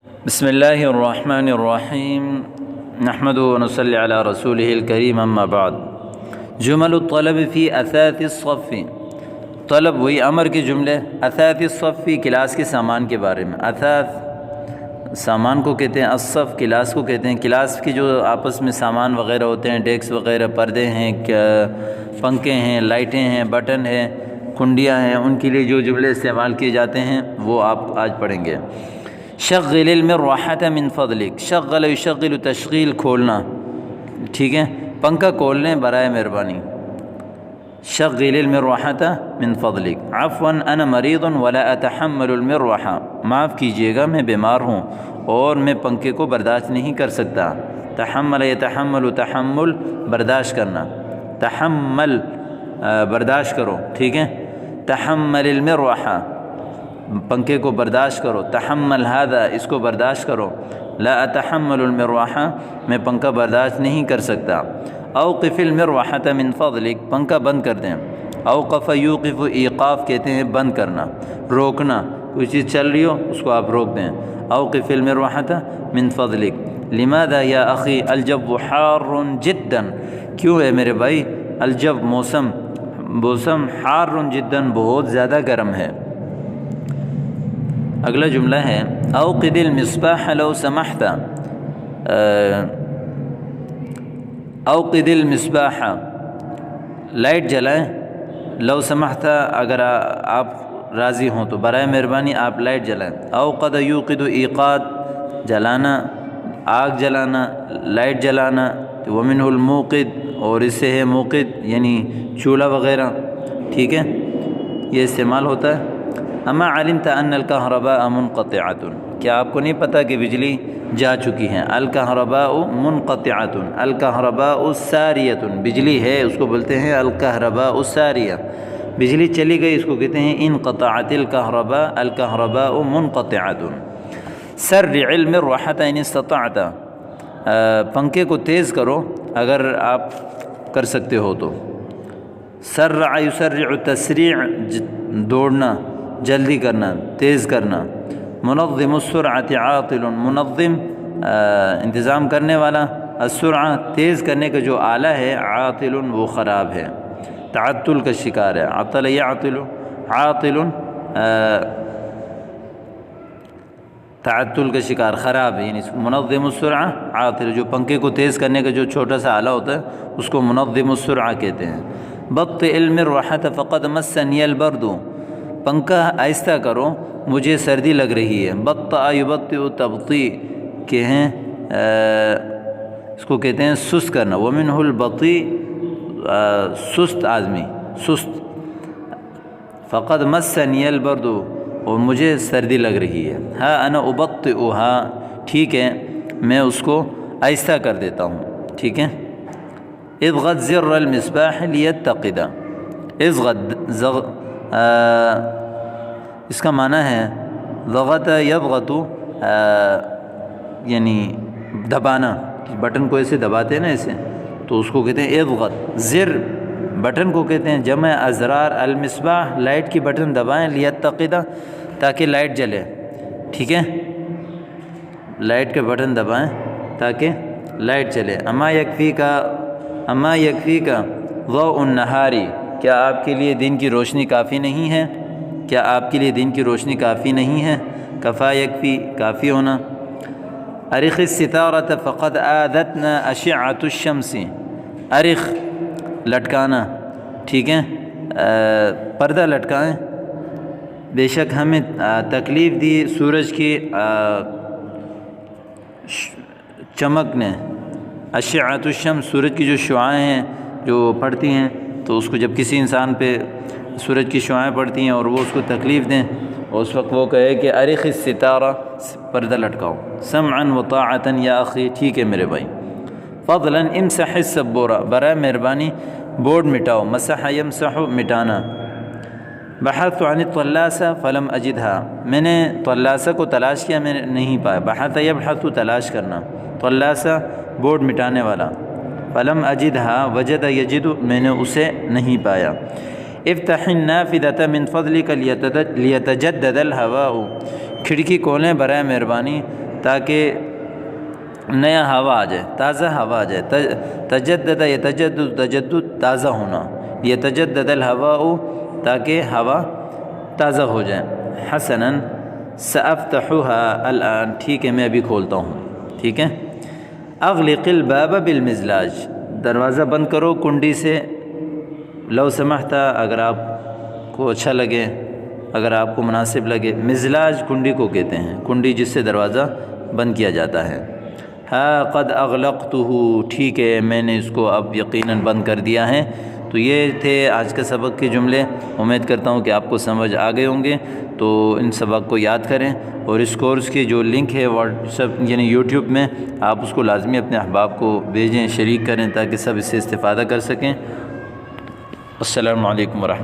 بسم اللہ الرحمن الرحیم نحمد و نصلی علی رسولہ الکریم اما بعد جمل الطلب فی اثاث الصف طلب وہی امر کے جملے اثاث الصف کلاس کے سامان کے بارے میں اثاث سامان کو کہتے ہیں الصف کلاس کو کہتے ہیں کلاس کے جو آپس میں سامان وغیرہ ہوتے ہیں ڈیسک وغیرہ پردے ہیں پنکھے ہیں لائٹیں ہیں بٹن ہیں کنڈیاں ہیں ان کے لیے جو جملے استعمال کیے جاتے ہیں وہ آپ آج پڑھیں گے شغل المروحة من فضلک شغل یشغل تشغیل کھولنا ٹھیک ہے پنکھا کھول لیں برائے مہربانی شغل المروحة من فضلک عفوا انا مریض ولا اتحمل المروحة معاف کیجیے گا میں بیمار ہوں اور میں پنکھے کو برداشت نہیں کر سکتا تحمل یتحمل تحمل برداشت کرنا تحمل برداشت کرو ٹھیک ہے تحمل المروحة پنکھے کو برداشت کرو تحمل هذا اس کو برداشت کرو لا اتحمل المروحة میں پنکھا برداشت نہیں کر سکتا اوقف المروحة من فضلک پنکھا بند کر دیں اوقف یوقف ایقاف کہتے ہیں بند کرنا روکنا کوئی چیز چل رہی ہو اس کو آپ روک دیں اوقف المروحة من فضلک لماذا یا اخی الجو حار جدا کیوں ہے میرے بھائی الجو موسم حار جدا بہت زیادہ گرم ہے اگلا جملہ ہے اوقد المصباح لو سمحت اوقد المصباح لائٹ جلائیں لو سمحت اگر آپ راضی ہوں تو برائے مہربانی آپ لائٹ جلائیں اوقد یوقد ایقاد جلانا آگ جلانا لائٹ جلانا ومنہ الموقد اور اس سے ہے موقد یعنی چولہا وغیرہ ٹھیک ہے یہ استعمال ہوتا ہے اما علمت ان الکہرباء منقطعۃ کیا آپ کو نہیں پتہ کہ بجلی جا چکی ہے الکہرباء منقطعۃ الکہرباء ساریۃ بجلی ہے اس کو بولتے ہیں الکہرباء الساریہ بجلی چلی گئی اس کو کہتے ہیں انقطعت الکہرباء الکہرباء منقطعۃ سرع المروحة ان استطعت پنکھے کو تیز کرو اگر آپ کر سکتے ہو تو سرع یسرع تسریع دوڑنا جلدی کرنا تیز کرنا منظم السرعة عاطل منظم انتظام کرنے والا السرعہ تیز کرنے کا جو آلہ ہے عاطل وہ خراب ہے تعطل کا شکار ہے عطل یعطل عاطل تعطل کا شکار خراب ہے یعنی منظم السرعہ عاطل جو پنکھے کو تیز کرنے کا جو چھوٹا سا آلہ ہوتا ہے اس کو منظم السرعہ کہتے ہیں بطئ المروحة فقد مسنی البرد پنکھا آہستہ کرو مجھے سردی لگ رہی ہے بطأ یبطئ تبطیء کہ ہیں اس کو کہتے ہیں سست کرنا ومنہ البطیء سست آدمی سست فقد مسنی البرد اور مجھے سردی لگ رہی ہے ہاں انا ابطئها ٹھیک ہے میں اس کو آہستہ کر دیتا ہوں ٹھیک ہے اضغط زر المصباح لیتقد اضغط اس کا معنی ہے ضغط یضغط یعنی دبانا بٹن کو ایسے دباتے ہیں نا ایسے تو اس کو کہتے ہیں اضغط زر بٹن کو کہتے ہیں جمع ازرار المصباح لائٹ کی بٹن دبائیں لیتقد تاکہ لائٹ جلے ٹھیک ہے لائٹ کے بٹن دبائیں تاکہ لائٹ چلے اما یکفی کا ضوء النہار کیا آپ کے لیے دن کی روشنی کافی نہیں ہے کیا آپ کے لیے دن کی روشنی کافی نہیں ہے کفا یکفی کافی ہونا ارخ الستارۃ فقد آذتنا اشعۃ الشمس ارخ لٹکانا ٹھیک ہے پردہ لٹکائیں بے شک ہمیں تکلیف دی سورج کی چمک نے اشعۃ الشمس سورج کی جو شعاعیں ہیں جو پڑتی ہیں تو اس کو جب کسی انسان پہ سورج کی شعاعیں پڑتی ہیں اور وہ اس کو تکلیف دیں اور اس وقت وہ کہے کہ ارخ الستارہ پردہ لٹکاؤ سمعا وطاعتا یا اخی ٹھیک ہے میرے بھائی فضلا امسح السبورہ برائے مہربانی بورڈ مٹاؤ مسح یمسح مٹانا بحثت عن الطلاسہ فلم اجدها میں نے طلاسہ کو تلاش کیا میں نے نہیں پایا بحث یبحث تلاش کرنا طلاسہ بورڈ مٹانے والا فلم اجدها وجد یجد میں نے اسے نہیں پایا افتح النافذة من فضلك ليتجدد الهواء کھڑکی کھولیں برائے مہربانی تاکہ نیا ہوا آ جائے، تازہ ہوا آ جائے۔ تجدد یتجدد، تجدد تازہ ہونا، یتجدد الہواء تاکہ ہوا تازہ ہو جائے۔ حسناً سافتحها الآن، ٹھیک ہے میں ابھی کھولتا ہوں، ٹھیک ہے۔ اغلق الباب بالمزلاج، دروازہ بند کرو کنڈی سے۔ لو سمحت، اگر آپ کو اچھا لگے، اگر آپ کو مناسب لگے، مزلاج کنڈی کو کہتے ہیں، کنڈی جس سے دروازہ بند کیا جاتا ہے۔ ہاں قد اغلقتہ، ٹھیک ہے میں نے اس کو اب یقیناً بند کر دیا ہے۔ تو یہ تھے آج کے سبق کے جملے، امید کرتا ہوں کہ آپ کو سمجھ آ گئے ہوں گے۔ تو ان سبق کو یاد کریں، اور اس کورس کی جو لنک ہے واٹس ایپ یعنی یوٹیوب میں، آپ اس کو لازمی اپنے احباب کو بھیجیں، شریک کریں، تاکہ سب اس سے استفادہ کر سکیں۔ السلام علیکم ورحمۃ اللہ۔